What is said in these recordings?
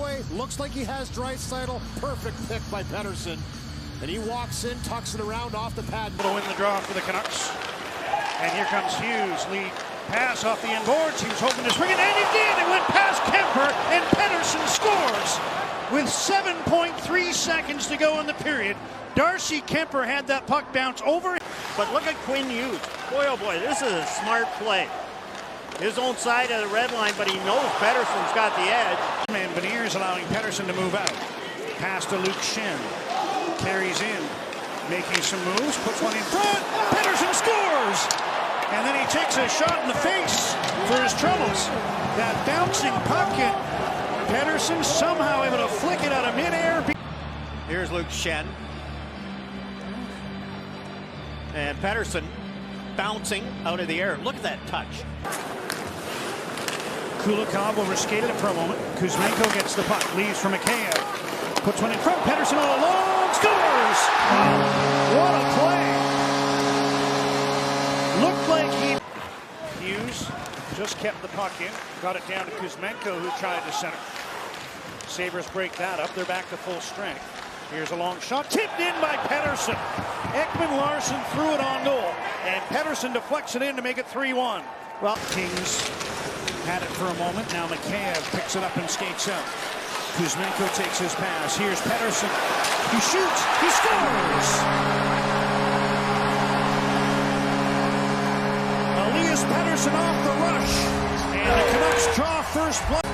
breakaway. Looks like he has Draisaitl. Perfect pick by Pettersson. And he walks in, tucks it around off the pad. To win the draw for the Canucks. And here comes Hughes. Lead pass off the end boards. He was hoping to swing it, and he did. It went past Kemper, and Pettersson scores with 7.3 seconds to go in the period. Darcy Kemper had that puck bounce over. But look at Quinn Hughes. Boy, oh boy, this is a smart play. His own side of the red line, but he knows Pettersson's got the edge. And Beniers allowing Pettersson to move out. Pass to Luke Schenn. Carries in, making some moves, puts one in front. Pettersson scores! And then he takes a shot in the face for his troubles. That bouncing puck, and Pettersson somehow able to flick it out of midair. Here's Luke Schenn. And Pettersson bouncing out of the air. Look at that touch. Kulikov overskated it for a moment. Kuzmenko gets the puck, leaves for Mikheyev. Puts one in front. Pettersson all alone. Scores! What a play! Looked like Hughes just kept the puck in. Got it down to Kuzmenko, who tried to center. Sabres break that up. They're back to full strength. Here's a long shot. Tipped in by Pettersson. Ekman-Larsson threw it on goal. And Pettersson deflects it in to make it 3-1. Well, Kings had it for a moment. Now Mikheyev picks it up and skates out. Kuzmenko takes his pass. Here's Pettersson. He shoots. He scores! Elias Pettersson off the rush. And the Canucks draw first blood.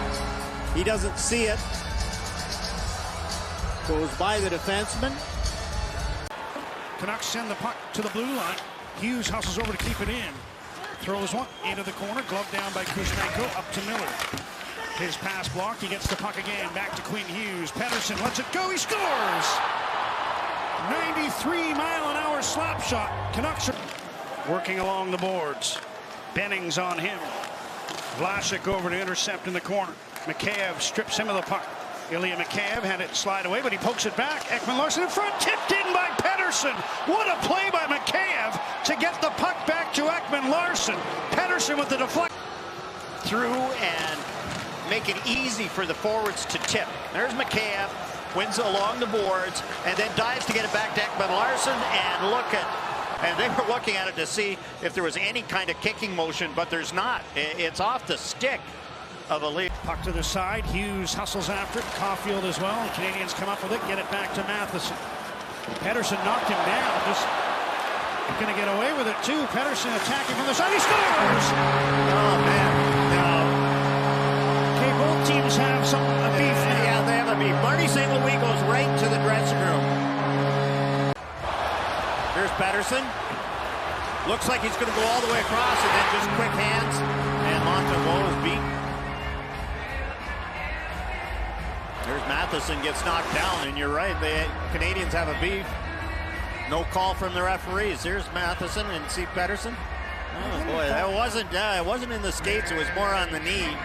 He doesn't see it. Goes by the defenseman. Canucks send the puck to the blue line. Hughes hustles over to keep it in. Throws one into the corner. Glove down by Kuzmenko. Up to Miller. His pass blocked. He gets the puck again. Back to Quinn Hughes. Pettersson lets it go. He scores! 93-mile-an-hour slap shot. Canucks are working along the boards. Benning's on him. Vlasic over to intercept in the corner. Mikheyev strips him of the puck. Ilya Mikheyev had it slide away, but he pokes it back. Ekman-Larsson in front. Tipped in by Pettersson. What a play by Mikheyev to get the puck back to Ekman-Larsson. Pettersson with the deflect. Through and make it easy for the forwards to tip. There's Mikheyev, wins along the boards, and then dives to get it back to Ekman-Larsson, and look at, and they were looking at it to see if there was any kind of kicking motion, but there's not. It's off the stick of Elias. Puck to the side. Hughes hustles after it. Caulfield as well. The Canadians come up with it, get it back to Matheson. Pettersson knocked him down. Just going to get away with it too. Pettersson attacking from the side. He scores! Oh man. Both teams have a beef now. Yeah, they have a beef. Marty St. Louis goes right to the dressing room. Here's Pettersson. Looks like he's going to go all the way across, and then just quick hands, and Montembeault is beat. There's Matheson, gets knocked down, and you're right, the Canadians have a beef. No call from the referees. Here's Matheson, and see Pettersson. Oh boy, that wasn't in the skates, it was more on the knee.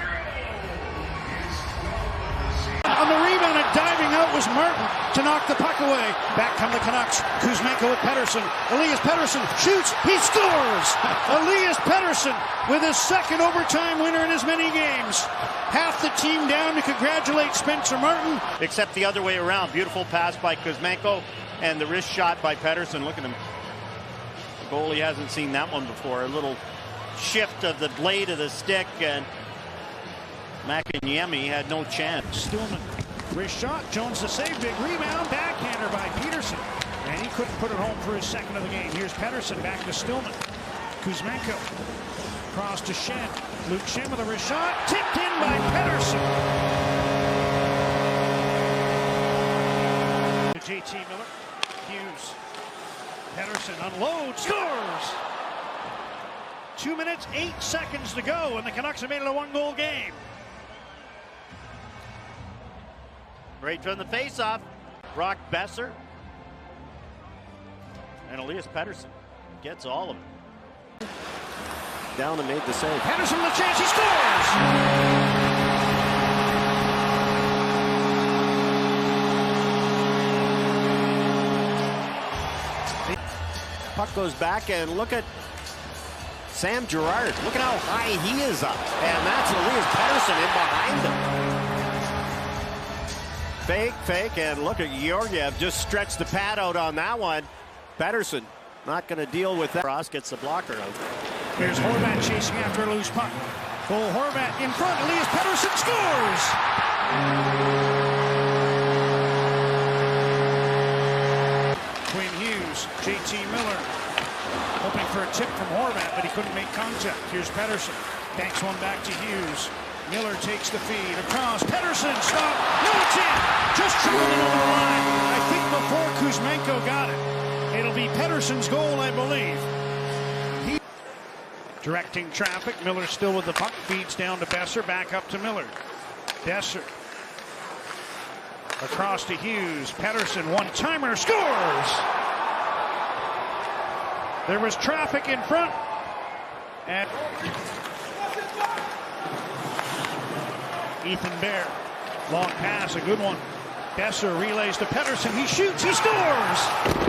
On the rebound and diving out was Martin to knock the puck away. Back come the Canucks. Kuzmenko with Pettersson. Elias Pettersson shoots. He scores! Elias Pettersson with his second overtime winner in as many games. Half the team down to congratulate Spencer Martin. Except the other way around. Beautiful pass by Kuzmenko and the wrist shot by Pettersson. Look at him. The goalie hasn't seen that one before. A little shift of the blade of the stick, and Makiniemi had no chance. Stillman, wrist shot. Jones the save. Big rebound. Backhander by Peterson. And he couldn't put it home for his second of the game. Here's Pettersson back to Stillman. Kuzmenko. Cross to Schenn. Luke Schenn with a wrist shot. Tipped in by Pettersson. JT Miller. Hughes. Pettersson unloads. Scores! 2 minutes, 8 seconds to go, and the Canucks have made it a one-goal game. Right from the face-off, Brock Besser. And Elias Pettersson gets all of it. Down and made the save. Pettersson with a chance, he scores! Puck goes back, and look at Sam Girard. Look at how high he is up. And that's Elias Pettersson in behind him. Fake, and look at Georgiev just stretched the pad out on that one. Pettersson not going to deal with that. Ross gets the blocker out. Here's Horvat chasing after a loose puck. Cole Horvat in front. Elias Pettersson scores! Quinn Hughes, JT Miller, hoping for a tip from Horvat, but he couldn't make contact. Here's Pettersson, banks one back to Hughes. Miller takes the feed across. Pettersson, stop. No, it's in. Just drilled it over the line. I think before Kuzmenko got it. It'll be Pettersson's goal, I believe. Directing traffic. Miller still with the puck. Feeds down to Besser. Back up to Miller. Besser. Across to Hughes. Pettersson, one-timer, scores! There was traffic in front. And Ethan Bear. Long pass, a good one. Besser relays to Pettersson. He shoots, he scores!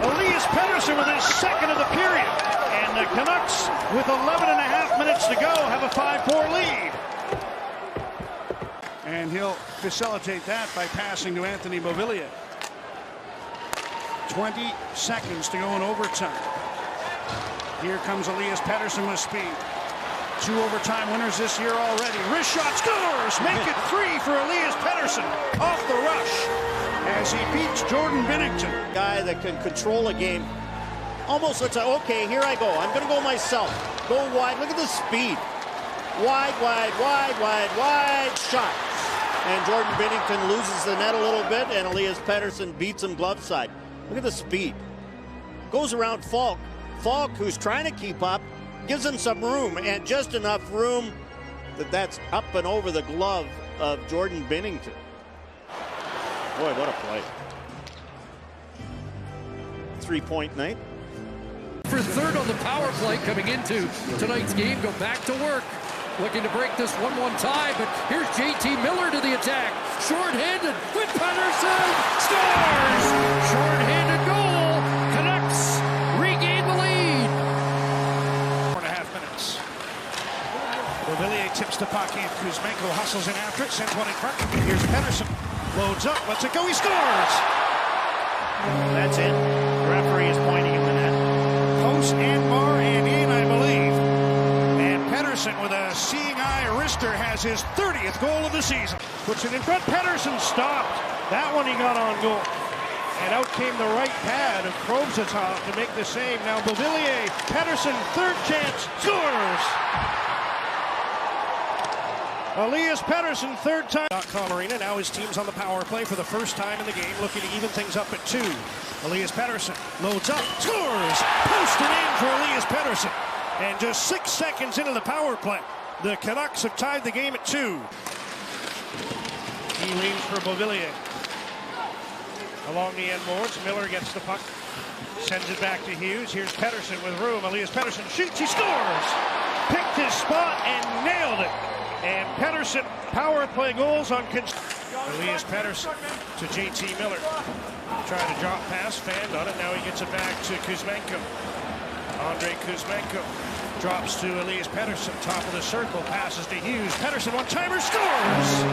Elias Pettersson with his second of the period. And the Canucks, with 11.5 minutes to go, have a 5-4 lead. And he'll facilitate that by passing to Anthony Beauvillier. 20 seconds to go in overtime. Here comes Elias Pettersson with speed. 2 overtime winners this year already. Wrist shot, scores! Make it 3 for Elias Pettersson off the rush as he beats Jordan Binnington. Guy that can control a game. Almost looks like, okay, here I go. I'm going to go myself. Go wide. Look at the speed. Wide shot. And Jordan Binnington loses the net a little bit, and Elias Pettersson beats him glove side. Look at the speed. Goes around Falk. Falk, who's trying to keep up, gives him some room, and just enough room that's up and over the glove of Jordan Binnington. Boy, what a play. 3-point night. For third on the power play coming into tonight's game. Go back to work. Looking to break this 1-1 tie, but here's JT Miller to the attack. Short-handed with Pettersson. Scores! Short-handed goal. Canucks regain the lead. 4.5 minutes. Beauvillier tips the puck in. Kuzmenko hustles in after it. Sends one in front. Here's Pettersson. Loads up. Lets it go. He scores! That's it. The referee is pointing in the net. Post and bar and in, I believe. And Pettersson with a seeing eye wrister has his 30th goal of the season. Puts it in front. Pettersson stopped. That one he got on goal. And out came the right pad of Probzhatov to make the save. Now Beauvillier, Pettersson, third chance, scores! Elias Pettersson, third time. .com Arena, now his team's on the power play for the first time in the game, looking to even things up at 2. Elias Pettersson loads up, scores! Posted in for Elias Pettersson. And just 6 seconds into the power play, the Canucks have tied the game at 2. He leaves for Beauvillier. Along the end boards, Miller gets the puck, sends it back to Hughes. Here's Pettersson with room. Elias Pettersson shoots, he scores! Picked his spot and nailed it. And Pettersson, power play goals on Elias Pettersson to JT Miller. Trying to drop pass, fanned on it. Now he gets it back to Kuzmenko. Andrei Kuzmenko drops to Elias Pettersson. Top of the circle, passes to Hughes. Pettersson, one-timer, scores!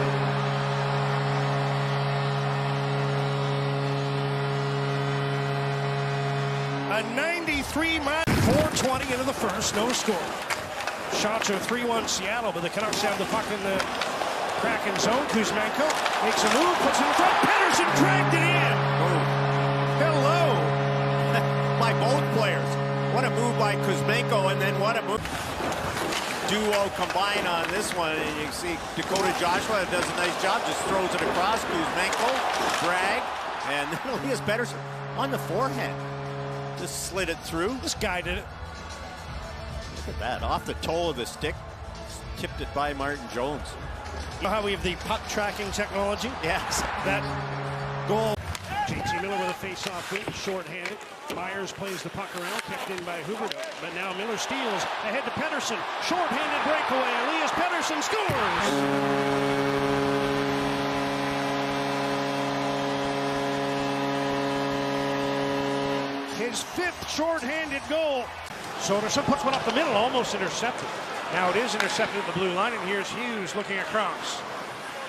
A 93-mile, 4:20 into the first, no score. Shots are 3-1 Seattle, but the Canucks have the puck in the Kraken zone. Kuzmenko makes a move, puts it in front. Pettersson dragged it in. Oh. Hello. By both players. What a move by Kuzmenko, and then what a move. Duo combine on this one, and you see Dakota Joshua does a nice job, just throws it across. Kuzmenko, drag, and then Elias Pettersson on the forehand. Just slid it through. This guy did it. Look at that, off the toe of the stick. Tipped it by Martin Jones. You know how we have the puck tracking technology? Yes. That goal. JT Miller with a face-off win, short-handed. Myers plays the puck around, kept in by Huberdeau. But now Miller steals ahead to Pettersson. Short-handed breakaway. Elias Pettersson scores! His 5th short-handed goal. Soderson puts one up the middle, almost intercepted. Now it is intercepted at the blue line, and here's Hughes looking across.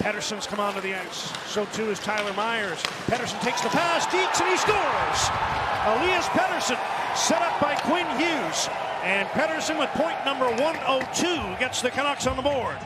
Pettersson's come onto the ice. So too is Tyler Myers. Pettersson takes the pass, deeks, and he scores! Elias Pettersson, set up by Quinn Hughes. And Pettersson with point number 102 gets the Canucks on the board.